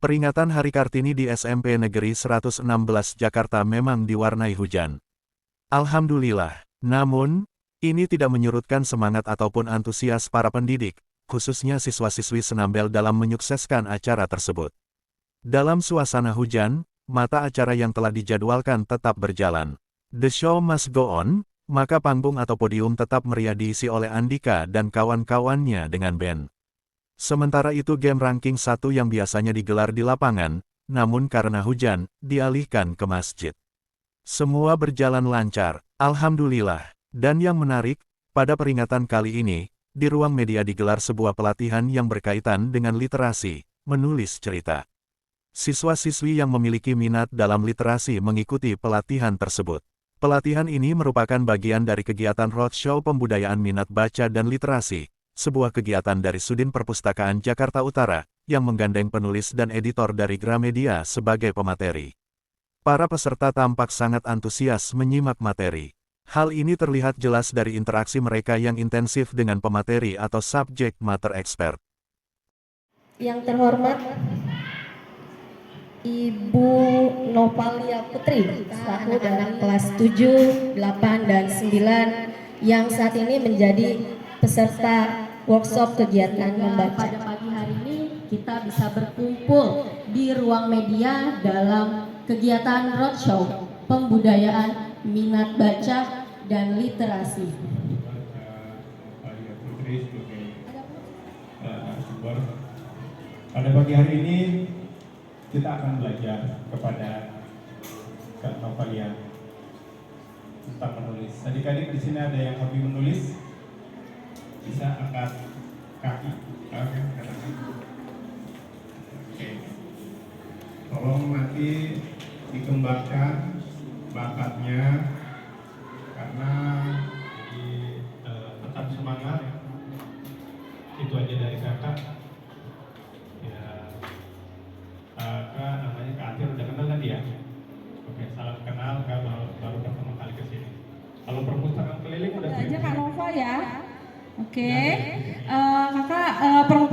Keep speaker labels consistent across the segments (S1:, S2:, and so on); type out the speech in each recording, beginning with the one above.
S1: Peringatan Hari Kartini di SMP Negeri 116 Jakarta memang diwarnai hujan. Alhamdulillah, namun, ini tidak menyurutkan semangat ataupun antusias para pendidik, khususnya siswa-siswi Senambel dalam menyukseskan acara tersebut. Dalam suasana hujan, mata acara yang telah dijadwalkan tetap berjalan. The show must go on, maka panggung atau podium tetap meriah diisi oleh Andika dan kawan-kawannya dengan band. Sementara itu game ranking 1 yang biasanya digelar di lapangan, namun karena hujan, dialihkan ke masjid. Semua berjalan lancar, alhamdulillah. Dan yang menarik, pada peringatan kali ini, di ruang media digelar sebuah pelatihan yang berkaitan dengan literasi, menulis cerita. Siswa-siswi yang memiliki minat dalam literasi mengikuti pelatihan tersebut. Pelatihan ini merupakan bagian dari kegiatan roadshow pembudayaan minat baca dan literasi, sebuah kegiatan dari Sudin Perpustakaan Jakarta Utara, yang menggandeng penulis dan editor dari Gramedia sebagai pemateri. Para peserta tampak sangat antusias menyimak materi. Hal ini terlihat jelas dari interaksi mereka yang intensif dengan pemateri atau subject matter expert.
S2: Yang terhormat, Ibu Novalia Putri, selaku anak kelas 7, 8, dan 9 yang saat ini menjadi peserta workshop kegiatan membaca.
S3: Pada pagi hari ini kita bisa berkumpul di ruang media dalam kegiatan roadshow pembudayaan minat baca dan literasi.
S4: Pada pagi hari ini kita akan belajar kepada Kak Novalia tentang menulis. Adik-adik di sini ada yang hobi menulis? Bisa angkat kaki. Oke. Tolong nanti dikembangkan bakatnya, karena tetap semangat. Itu aja dari kakak. Ya, kakak namanya Kak Atir, udah kenal tadi ya? Oke, salam kenal, kak baru pertama kali kesini. Kalau perpustakaan keliling udah
S5: aja Kak Nova ya. Oke, kakak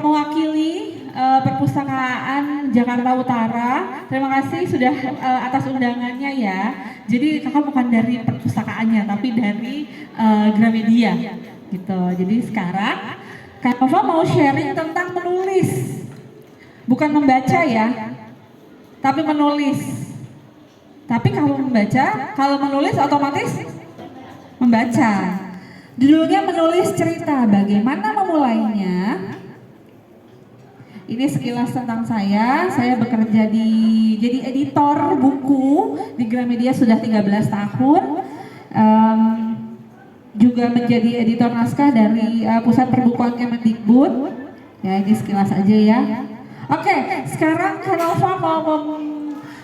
S5: mewakili Perpustakaan Jakarta Utara. Terima kasih sudah atas undangannya ya. Jadi kakak bukan dari perpustakaannya, tapi dari Gramedia, gitu. Jadi sekarang Kak Nova mau sharing tentang menulis, bukan membaca ya, tapi menulis. Tapi kalau membaca, kalau menulis otomatis membaca. Judulnya menulis cerita, bagaimana memulainya? Ini sekilas tentang saya bekerja jadi editor buku di Gramedia sudah 13 tahun. Juga menjadi editor naskah dari Pusat Perbukuan Kemendikbud. Ya, ini sekilas aja ya. Oke, sekarang Kak Nova mau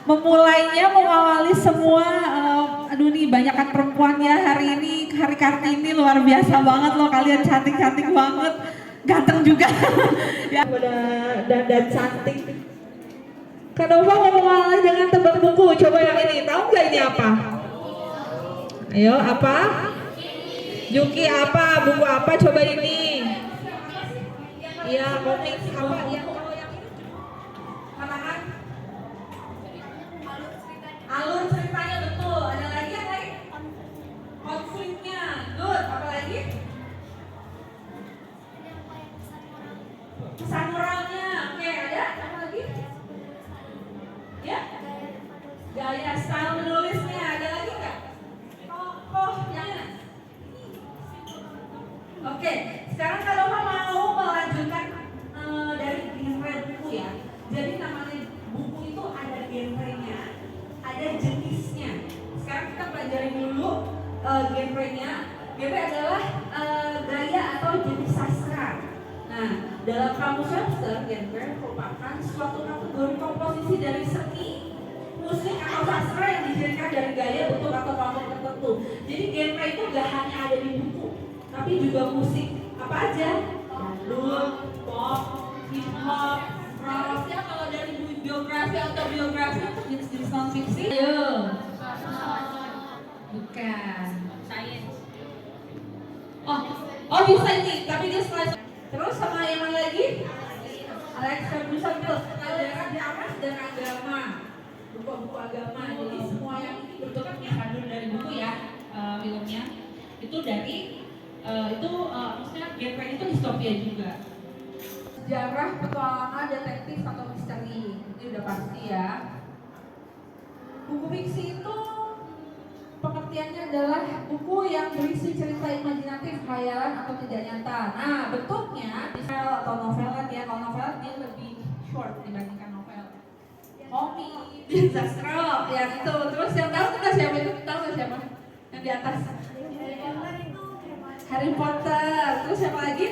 S5: memulainya, mengawali semua. Aduh nih, banyakan perempuannya hari ini, Hari Kartini luar biasa banget loh, kalian cantik-cantik banget, ganteng juga. Ya, dan cantik. Kak Nova mau mengawali dengan tebak buku, coba yang ini, tahu nggak ini apa? Ayo, apa? Yuki apa? Buku apa? Coba ini. Iya, komik apa? Iya, Kanan. Alur ceritanya betul. Ada lagi yang lain? Konfliknya, good. Apa lagi? Pesan moralnya, oke. Ada? Apa lagi? Ya? Gaya style menulisnya, ada lagi nggak? Tokohnya. Oke, sekarang kalau mau melanjutkan dari genre buku ya. Jadi namanya buku itu ada genrenya, ada jenisnya. Sekarang kita pelajari dulu genrenya. Genre adalah gaya atau jenis sastra. Nah, dalam kamus Webster, genre merupakan suatu kategori komposisi dari seni, musik atau sastra yang dijadikan dari gaya, bentuk atau pamor tertentu. Jadi genre itu gak hanya ada di buku, tapi juga musik. Apa aja? Dangdut, pop, hip hop, rock. Ya, kalau dari biografi atau biografi untuk jenis-jenis non fiksi. Ayo. Bukan. Science. Oh bisa ini, tapi dia setelah. Terus sama yang mana lagi? Alex Ferguson, sejarah di apa? dan agama, buku-buku agama. Jadi semua yang ini bentuknya penyampaian dari buku ya, filmnya itu dari maksudnya genre itu distopia juga. Sejarah, petualangan, detektif atau misteri, ini udah pasti ya. Buku fiksi itu pengertiannya adalah buku yang berisi cerita imajinatif, khayalan atau tidak nyata. Nah, bentuknya novel atau novelan ya. Kalau novelan dia lebih short dibandingkan novel. Komik, sastra, yang itu. Terus yang tahu nggak siapa itu? Tahu nggak siapa? Yang di atas. Harry Potter. Terus siapa lagi?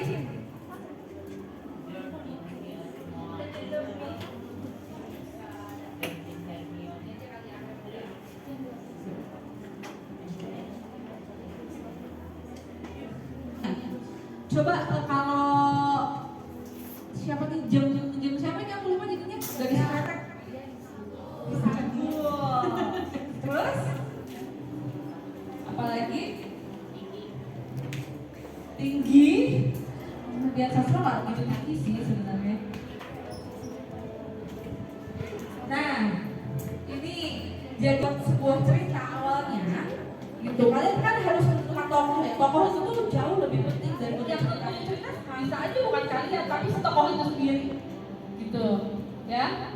S5: Coba kalau siapa nih jam siapa nih aku lupa jadinya dari sekarang. Terus apalagi tinggi dia sastra nggak gitu tinggi sih sebenarnya. Nah ini jadi sebuah cerita awalnya gitu. Kalian kan harus menentukan tokoh ya. Tokoh itu tuh jauh lebih penting dari yang cerita. Bisa aja bukan kalian tapi si tokoh itu sendiri gitu ya.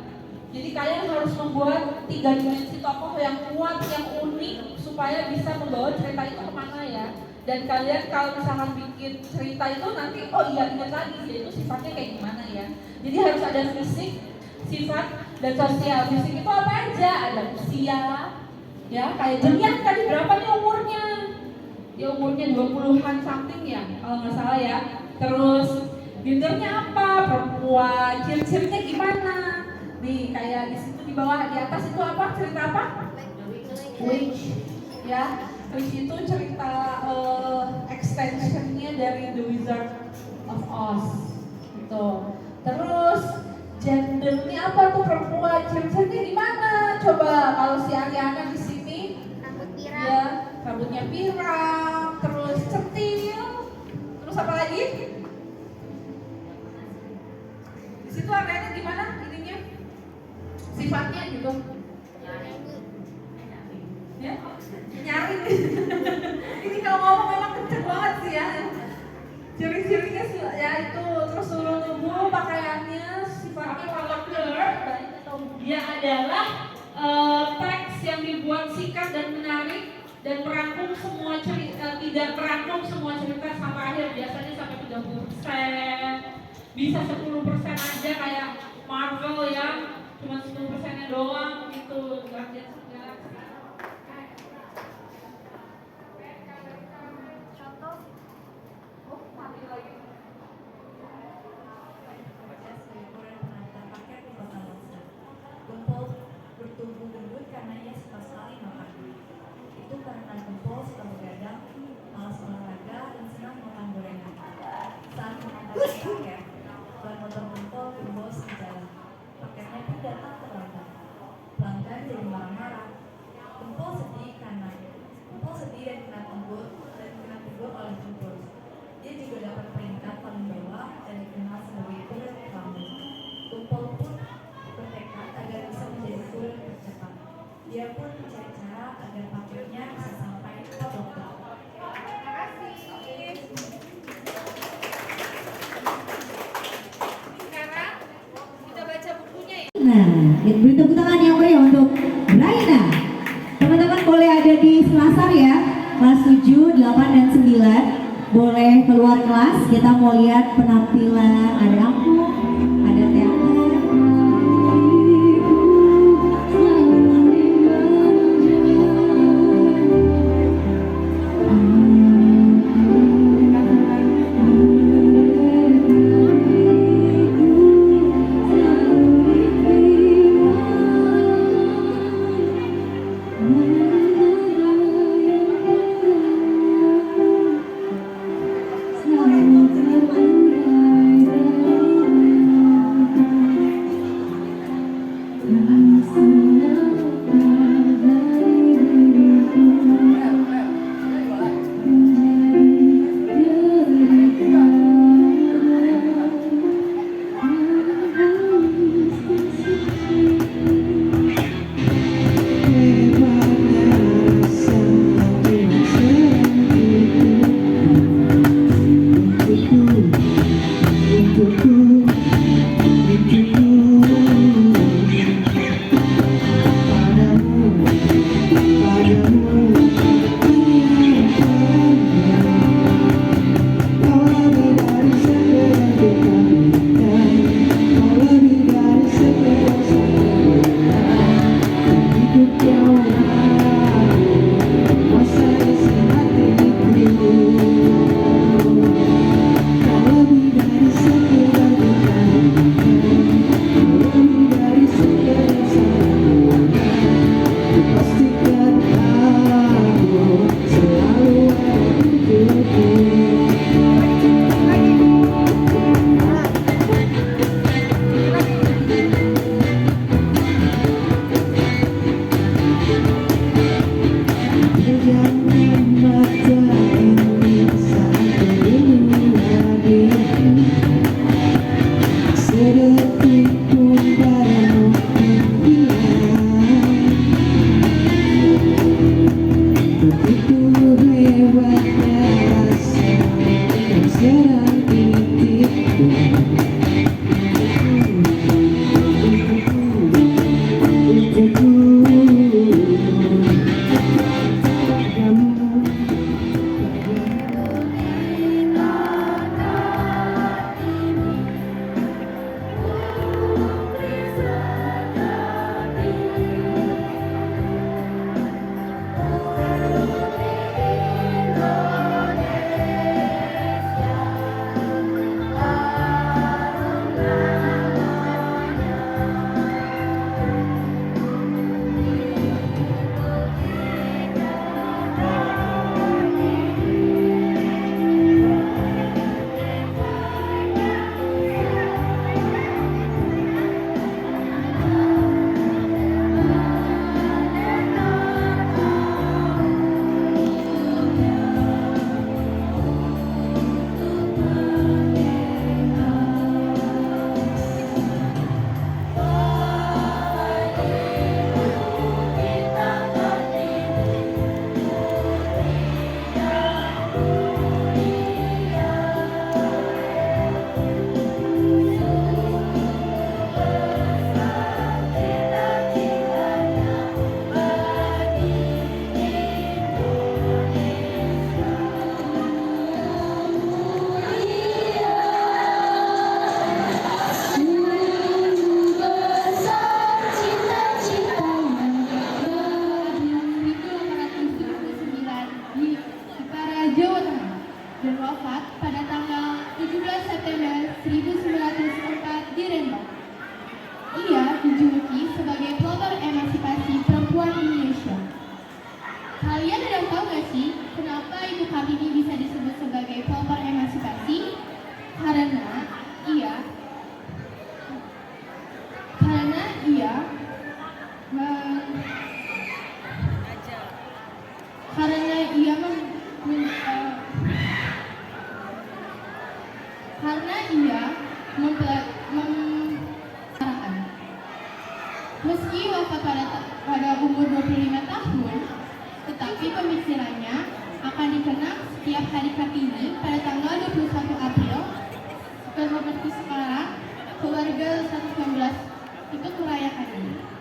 S5: Jadi kalian harus membuat 3 dimensi tokoh yang kuat, yang unik supaya bisa membawa cerita itu kemana ya. Dan kalian kalau misalkan bikin cerita itu nanti oh iya ingat lagi dia itu sifatnya kayak gimana ya. Jadi harus ada fisik, sifat, dan sosial. Fisik itu apa aja? Ada usia, ya kayak Jenian tadi berapa nih umurnya? Ya umurnya 20-an something ya kalau nggak salah ya. Terus gendernya apa? Perempuan, ciri-cirinya gimana? Nih kayak di situ di bawah di atas itu apa? Cerita apa? Witch, ya. Witch itu cerita extensionnya dari The Wizard of Oz, gitu. Terus gendernya apa tuh perempuan? Ciri-cirinya gimana? Coba kalau si Ariana di sini,
S6: Rambut pirang.
S5: ya rambutnya pirang, terus centil, terus apa lagi? Di situ Ariana gimana ininya? Sifatnya gitu. Ya, nyaring. Ini kalau ngomong memang kenceng banget sih ya. Ciri-cirinya sih ya itu, terus suruh tubuh, pakaiannya, sifatnya karakter. Dia adalah teks yang dibuat singkat dan menarik dan merangkum semua cerita, tidak merangkum semua cerita sampai akhir, biasanya sampai 30%, bisa 10% aja kayak Marvel ya, cuma 10%-nya doang gitu, Guardians of the Galaxy.
S6: Gempol bertumbuh gendut karena ia suka sekali makan. Itu karena Gempol suka begadang, malas olahraga, dan senang makan gorengan. Saat mengantar paket, ban motor Gempol gembos di jalan. Paketnya pun datang terlambat. Pelanggan jadi marah-marah. Gempol sedih dan kena tegur oleh Gempol. Dia juga dapat peringkat paling bawah dan dikenal sebagai kurir terlambat. Gempol pun bertekad agar bisa menjadi kurir tercepat. Dia pun mencari cara agar paketnya bisa sampai ke dokter.
S5: Terima kasih. Sekarang kita baca bukunya ya.
S7: Nah, beri tepuk tangan yang meriah untuk Raina. Teman-teman boleh ada di Selasar ya, kelas 7, 8, dan 9. Boleh keluar kelas, kita mau lihat penampilan. Ada aku, ada teater.
S8: Meski wafat pada umur 25 tahun, tetapi pemikirannya akan dikenang setiap hari Kartini pada tanggal 21 April. Seperti sekarang, keluarga 119 ikut merayakan ini.